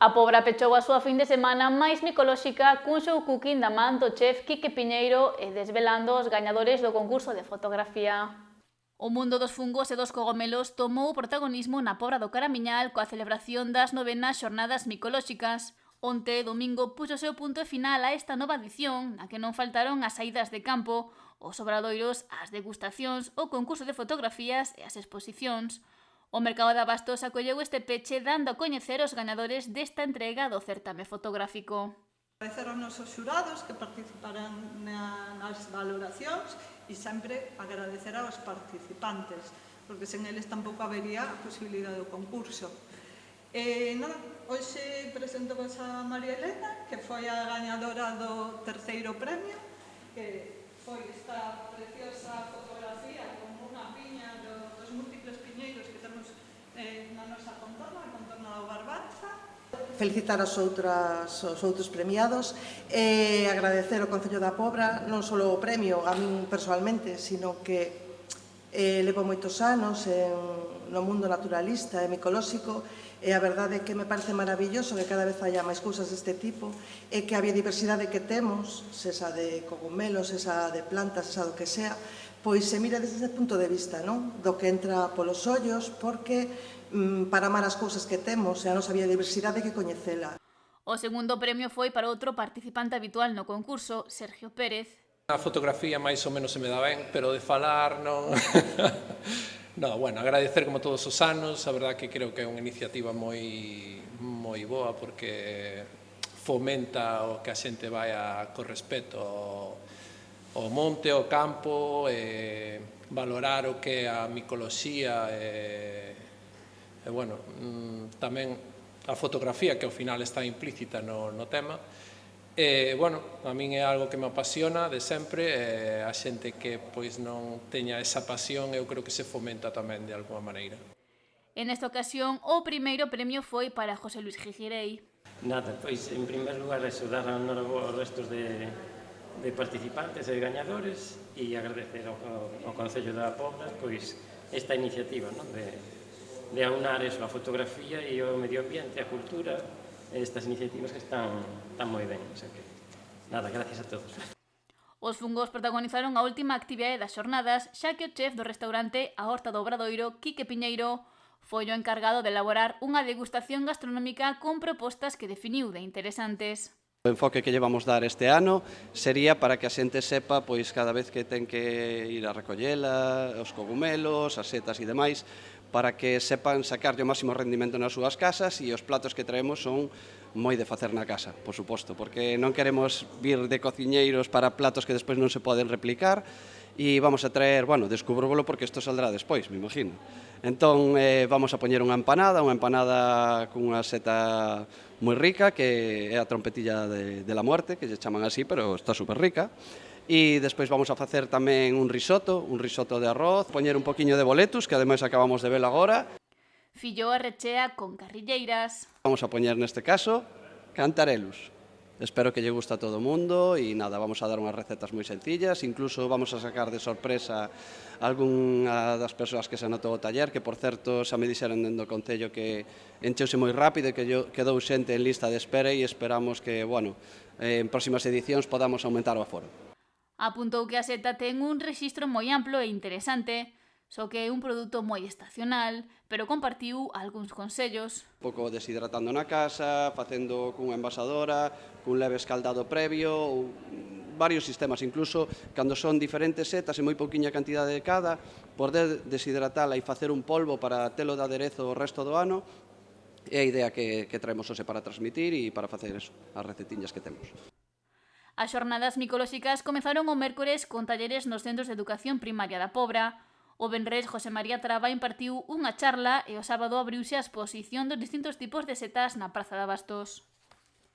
A Pobra pechou a súa fin de semana máis micolóxica cun show cooking da man do chef Quique Piñeiro e desvelando os gañadores do concurso de fotografía. O mundo dos fungos e dos cogomelos tomou o protagonismo na Pobra do Caramiñal coa celebración das 9º xornadas micolóxicas. Onte, domingo, puxose o punto final a esta nova edición, na que non faltaron as saídas de campo, os obradoiros, as degustacións, o concurso de fotografías e as exposicións. O mercado de abastos acolleu este peche dando a coñecer os gañadores desta entrega do certame fotográfico. Agradecer aos nosos xurados que participarán nas valoracións e sempre agradecer aos participantes, porque sen eles tampouco habería a posibilidade do concurso. Hoxe presentovos a María Elena, que foi a gañadora do terceiro premio, que foi esta preciosa fotografía con unha piña dos múltiples piñeiros que temos na nosa contorna, a contorna do Barbanza. Felicitar aos outros premiados e agradecer ao Concello da Pobra non só o premio a min persoalmente, sino que levo moitos anos no mundo naturalista e micolóxico e a verdade é que me parece maravilloso que cada vez haya máis cousas deste tipo e que a biodiversidade que temos, sesa de cogumelos, sesa de plantas, sesa do que sea, pois se mira desde ese punto de vista, non? Do que entra polos ollos, porque para amar as cousas que temos e a nosa biodiversidade hai que coñecela. O segundo premio foi para outro participante habitual no concurso, Sergio Pérez. A fotografía máis ou menos se me dá ben, pero de falar non... No, bueno, agradecer como todos os anos, a verdad que creo que é unha iniciativa moi boa porque fomenta o que a xente vai con respeto ao monte, ao campo, valorar o que é a micoloxía e bueno, tamén a fotografía que ao final está implícita no tema. E, bueno, a min é algo que me apasiona de sempre e a xente que pois non teña esa pasión eu creo que se fomenta tamén de alguma maneira. En esta ocasión, o primeiro premio foi para José Luis Gigirei. Nada, pois, en primer lugar, dar a enhoraboa aos restos de participantes e gañadores e agradecer ao Concello da Pobra pois esta iniciativa de aunar a fotografía e o medio ambiente, a cultura, estas iniciativas que están moi ben. Nada, gracias a todos. Os fungos protagonizaron a última actividade das xornadas, xa que o chef do restaurante A Horta do Obradoiro, Quique Piñeiro, foi o encargado de elaborar unha degustación gastronómica con propostas que definiu de interesantes. O enfoque que llevamos dar este ano sería para que a xente sepa pois cada vez que ten que ir a recollela, os cogumelos, as setas e demais, para que sepan sacar o máximo rendimento nas súas casas e os platos que traemos son moi de facer na casa, por suposto, porque non queremos vir de cociñeiros para platos que despois non se poden replicar e vamos a traer, bueno, descubróvolo porque isto saldrá despois, me imagino. Entón, vamos a poñer unha empanada cunha seta moi rica, que é a trompetilla de la muerte, que lle chaman así, pero está super rica. E despois vamos a facer tamén un risoto de arroz, poñer un poquinho de boletus, que ademais acabamos de ver agora. Filloa rechea con carrilleiras. Vamos a poñer neste caso cantarelos. Espero que lle guste a todo o mundo e nada, vamos a dar unhas recetas moi sencillas, incluso vamos a sacar de sorpresa algunha das persoas que se anotou o taller, que por certo xa me dixeron dentro do Concello que encheuse moi rápido e que quedou xente en lista de espera e esperamos que, bueno, en próximas edicións podamos aumentar o aforo. Apuntou que a seta ten un rexistro moi amplo e interesante, só que é un produto moi estacional, pero compartiu algúns consellos. Un pouco deshidratando na casa, facendo cunha envasadora, cun leve escaldado previo, ou varios sistemas, incluso cando son diferentes setas e moi pouquiña cantidade de cada, poder deshidratala e facer un polvo para telo de aderezo o resto do ano, é a idea que traemos hoxe para transmitir e para facer eso, as recetiñas que temos. As xornadas micolóxicas comezaron o mércores con talleres nos centros de educación primaria da Pobra. O venres, José María Traba impartiu unha charla e o sábado abriuse a exposición dos distintos tipos de setas na Praza de Abastos.